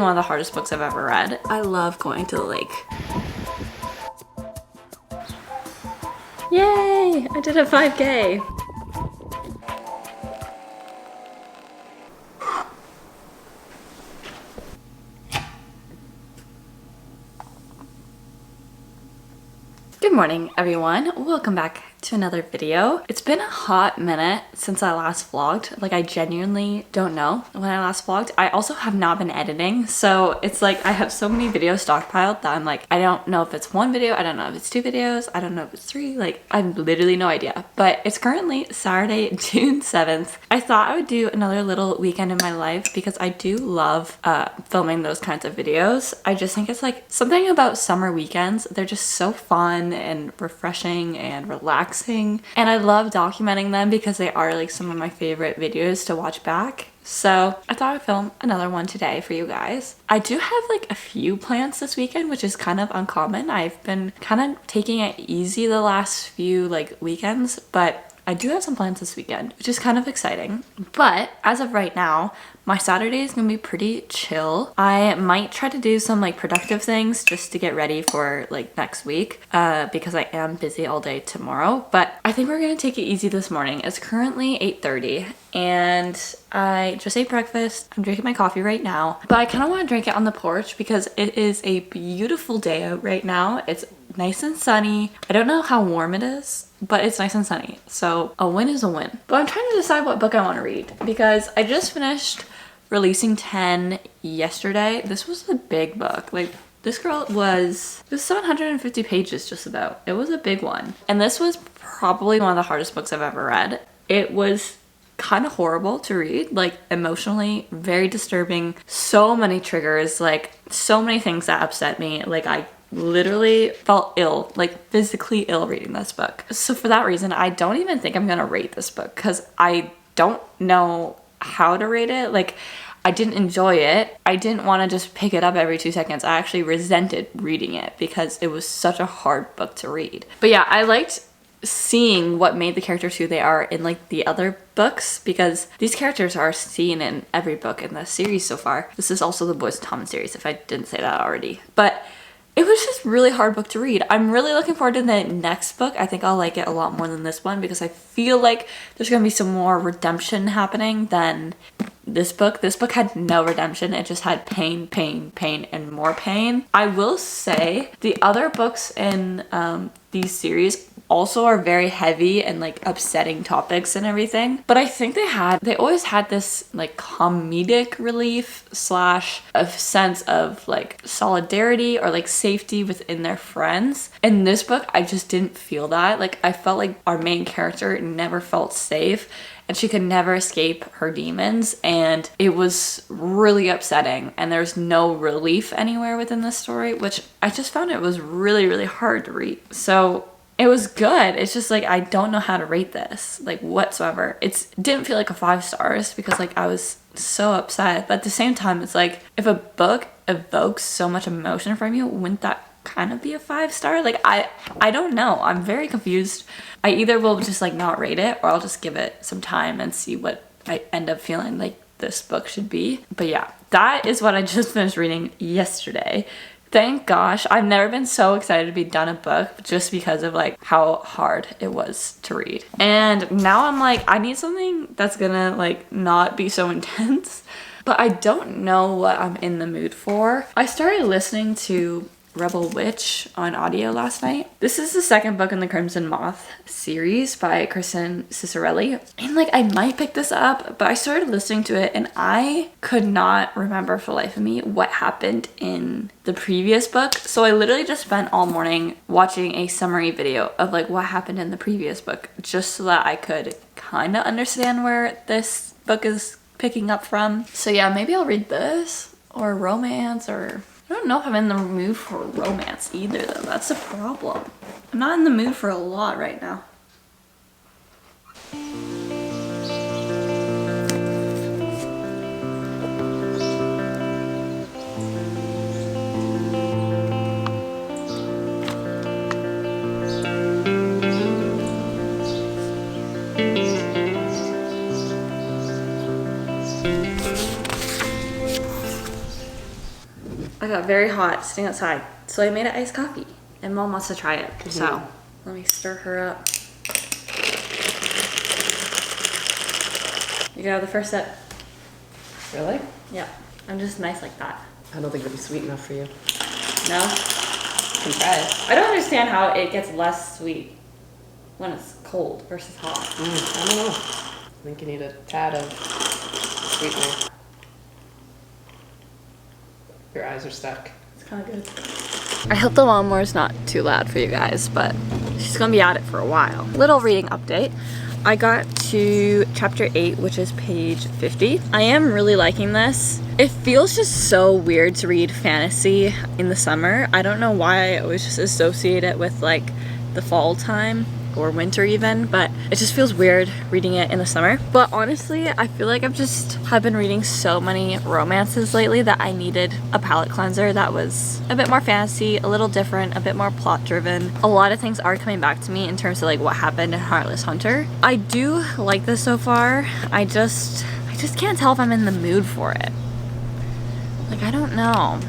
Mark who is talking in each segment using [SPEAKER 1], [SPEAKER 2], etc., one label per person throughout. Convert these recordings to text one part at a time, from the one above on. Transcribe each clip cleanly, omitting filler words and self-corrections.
[SPEAKER 1] One of the hardest books I've ever read. I love going to the lake. Yay! I did a 5K. Good morning, everyone. Welcome back to another video. It's been a hot minute since I last vlogged. Like, I genuinely don't know when I last vlogged. I also have not been editing, so it's like I have so many videos stockpiled that I'm like, I don't know if it's one video, I don't know if it's two videos, I don't know if it's three, like I have literally no idea. But it's currently Saturday, June 7th. I thought I would do another little weekend in my life because I do love filming those kinds of videos. I just think it's like something about summer weekends. They're just so fun and refreshing and relaxing, and I love documenting them because they are like some of my favorite videos to watch back. So I thought I'd film another one today for you guys. I do have like a few plans this weekend, which is kind of uncommon. I've been kind of taking it easy the last few like weekends, but I do have some plans this weekend, which is kind of exciting. But as of right now, my Saturday is gonna be pretty chill. I might try to do some like productive things just to get ready for like next week because I am busy all day tomorrow. But I think we're gonna take it easy this morning. It's currently 8:30 and I just ate breakfast. I'm drinking my coffee right now, but I kind of want to drink it on the porch because it is a beautiful day out right now. It's nice and sunny. I don't know how warm it is, but it's nice and sunny. So a win is a win. But I'm trying to decide what book I want to read because I just finished Releasing 10 yesterday. This was a big book. Like, this girl it was 750 pages just about. It was a big one. And this was probably one of the hardest books I've ever read. It was kind of horrible to read, like emotionally very disturbing, so many triggers, like so many things that upset me. Like, I literally felt ill, like physically ill reading this book. So for that reason, I don't even think I'm gonna rate this book because I don't know how to rate it. Like, I didn't enjoy it. I didn't want to just pick it up every 2 seconds. I actually resented reading it because it was such a hard book to read. But yeah, I liked seeing what made the characters who they are in like the other books because these characters are seen in every book in the series so far. This is also the Boys of Tommen series, if I didn't say that already. But it was just really hard book to read. I'm really looking forward to the next book. I think I'll like it a lot more than this one because I feel like there's gonna be some more redemption happening than this book. This book had no redemption. It just had pain, pain, pain, and more pain. I will say the other books in these series also are very heavy and like upsetting topics and everything, but I think they always had this like comedic relief slash a sense of like solidarity or like safety within their friends. In this book, I just didn't feel that. Like, I felt like our main character never felt safe and she could never escape her demons, and it was really upsetting, and there's no relief anywhere within this story, which I just found it was really, really hard to read. So it was good. It's just like, I don't know how to rate this, like, whatsoever. It didn't feel like a 5 stars because like I was so upset. But at the same time, it's like, if a book evokes so much emotion from you, wouldn't that kind of be a 5 star? Like, I don't know. I'm very confused. I either will just like not rate it, or I'll just give it some time and see what I end up feeling like this book should be. But yeah, that is what I just finished reading yesterday. Thank gosh, I've never been so excited to be done a book just because of like how hard it was to read. And now I'm like, I need something that's gonna like not be so intense, but I don't know what I'm in the mood for. I started listening to Rebel Witch on audio last night. This is the second book in the Crimson Moth series by Kristen Cicerelli. And like, I might pick this up, but I started listening to it and I could not remember for the life of me what happened in the previous book. So I literally just spent all morning watching a summary video of like what happened in the previous book, just so that I could kind of understand where this book is picking up from. So yeah, maybe I'll read this or romance, or I don't know if I'm in the mood for romance either though. That's the problem. I'm not in the mood for a lot right now. I got very hot sitting outside, so I made an iced coffee, and Mom wants to try it. So let me stir her up. You can have the first sip.
[SPEAKER 2] Really?
[SPEAKER 1] Yeah, I'm just nice like that.
[SPEAKER 2] I don't think it'll be sweet enough for you.
[SPEAKER 1] No?
[SPEAKER 2] You can try.
[SPEAKER 1] I don't understand how it gets less sweet when it's cold versus hot.
[SPEAKER 2] I don't know. I think you need a tad of sweetener. Your eyes are stuck.
[SPEAKER 1] It's kind of good. I hope the lawnmower is not too loud for you guys, but she's gonna be at it for a while. Little reading update. I got to chapter 8, which is page 50. I am really liking this. It feels just so weird to read fantasy in the summer. I don't know why I always just associate it with like the fall time or winter even, but it just feels weird reading it in the summer. But honestly, I feel like have been reading so many romances lately that I needed a palate cleanser that was a bit more fantasy, a little different, a bit more plot driven. A lot of things are coming back to me in terms of like what happened in Heartless Hunter. I do like this so far. I just can't tell if I'm in the mood for it. Like, I don't know.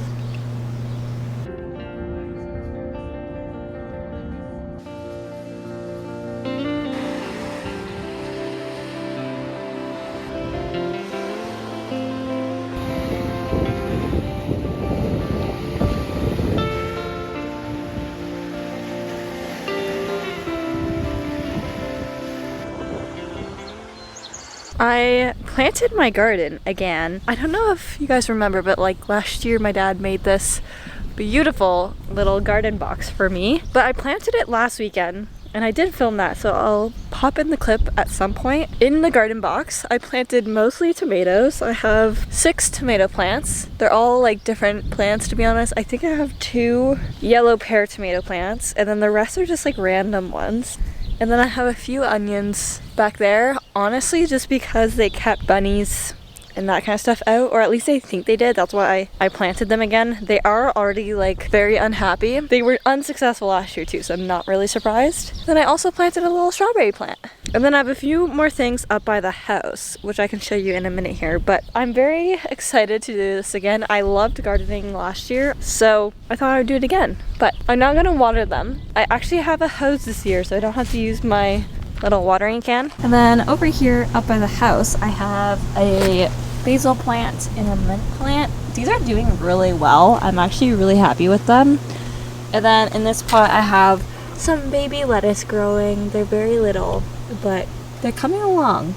[SPEAKER 1] I planted my garden again. I don't know if you guys remember, but like last year my dad made this beautiful little garden box for me. But I planted it last weekend and I did film that, so I'll pop in the clip at some point. In the garden box, I planted mostly tomatoes. I have 6 tomato plants. They're all like different plants, to be honest. I think I have 2 yellow pear tomato plants, and then the rest are just like random ones. And then I have a few onions back there, honestly, just because they kept bunnies and that kind of stuff out, or at least I think they did. That's why I planted them again. They are already like very unhappy. They were unsuccessful last year too, so I'm not really surprised. Then I also planted a little strawberry plant. And then I have a few more things up by the house, which I can show you in a minute here, but I'm very excited to do this again. I loved gardening last year, so I thought I would do it again. But I'm not gonna water them. I actually have a hose this year, so I don't have to use my little watering can. And then over here up by the house, I have a basil plant and a mint plant. These are doing really well. I'm actually really happy with them. And then in this pot, I have some baby lettuce growing. They're very little, but they're coming along.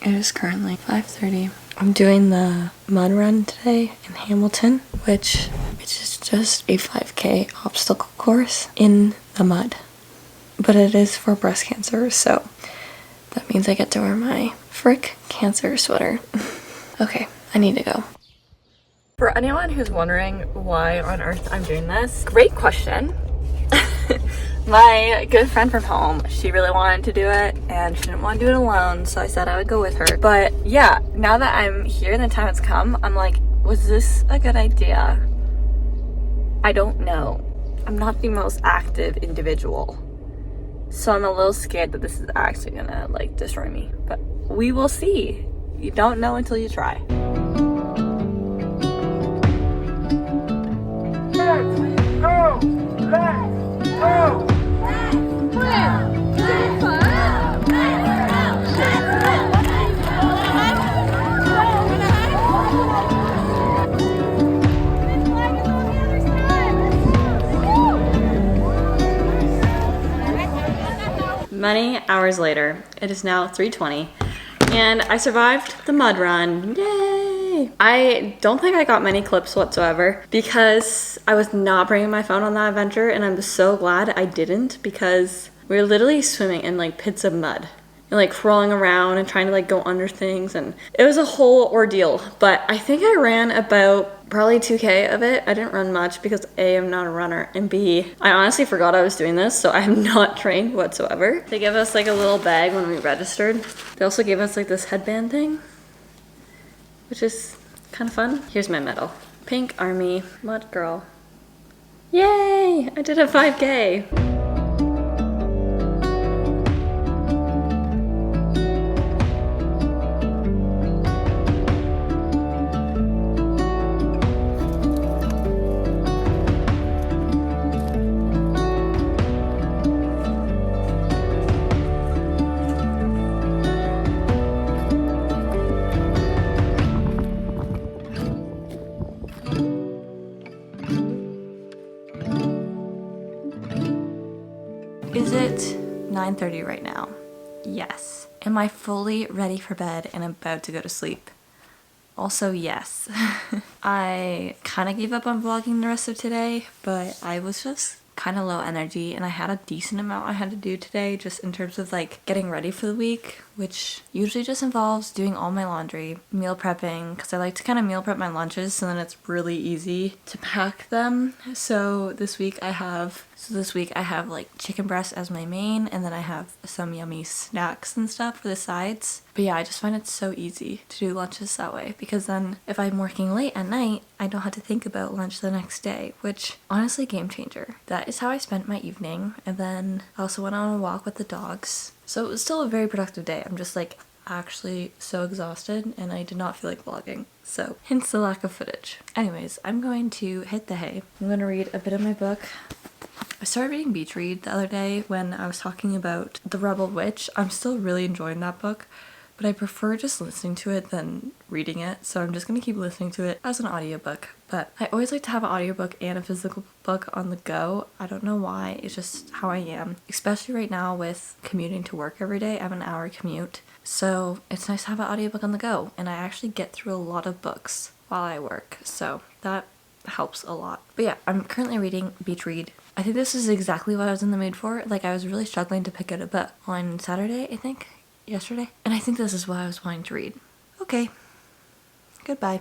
[SPEAKER 1] It is currently 5:30. I'm doing the mud run today in Hamilton, which is just a 5K obstacle course in the mud. But it is for breast cancer, so that means I get to wear my frick cancer sweater. Okay, I need to go. For anyone who's wondering why on earth I'm doing this, great question. My good friend from home, she really wanted to do it and she didn't want to do it alone, so I said I would go with her. But yeah, now that I'm here and the time has come, I'm like, was this a good idea? I don't know. I'm not the most active individual, so I'm a little scared that this is actually gonna like destroy me, but we will see. You don't know until you try.
[SPEAKER 3] Let's go! Let's go!
[SPEAKER 1] Many hours later, it is now 3:20, and I survived the mud run. Yay! I don't think I got many clips whatsoever because I was not bringing my phone on that adventure, and I'm so glad I didn't because we were literally swimming in like pits of mud and like crawling around and trying to like go under things, and it was a whole ordeal. But I think I ran about probably 2K of it. I didn't run much because A, I'm not a runner, and B, I honestly forgot I was doing this, so I am not trained whatsoever. They gave us like a little bag when we registered. They also gave us like this headband thing, which is kind of fun. Here's my medal. Pink Army Mud Girl. Yay! I did a 5K. Is it 9:30 right now? Yes. Am I fully ready for bed and about to go to sleep? Also, yes. I kind of gave up on vlogging the rest of today, but I was just kind of low energy and I had a decent amount I had to do today just in terms of like getting ready for the week, which usually just involves doing all my laundry, meal prepping, because I like to kind of meal prep my lunches so then it's really easy to pack them. So this week I have like chicken breast as my main, and then I have some yummy snacks and stuff for the sides. But yeah, I just find it so easy to do lunches that way because then if I'm working late at night, I don't have to think about lunch the next day, which honestly, game changer. That is how I spent my evening. And then I also went on a walk with the dogs. So it was still a very productive day. I'm just like actually so exhausted and I did not feel like vlogging. So hence the lack of footage. Anyways, I'm going to hit the hay. I'm going to read a bit of my book. I started reading Beach Read the other day when I was talking about The Rebel Witch. I'm still really enjoying that book, but I prefer just listening to it than reading it, so I'm just going to keep listening to it as an audiobook. But I always like to have an audiobook and a physical book on the go. I don't know why, it's just how I am. Especially right now with commuting to work every day. I have an hour commute, so it's nice to have an audiobook on the go, and I actually get through a lot of books while I work, so that helps a lot. But yeah, I'm currently reading Beach Read. I think this is exactly what I was in the mood for. Like, I was really struggling to pick out a book on Saturday, I think, yesterday. And I think this is what I was wanting to read. Okay. Goodbye.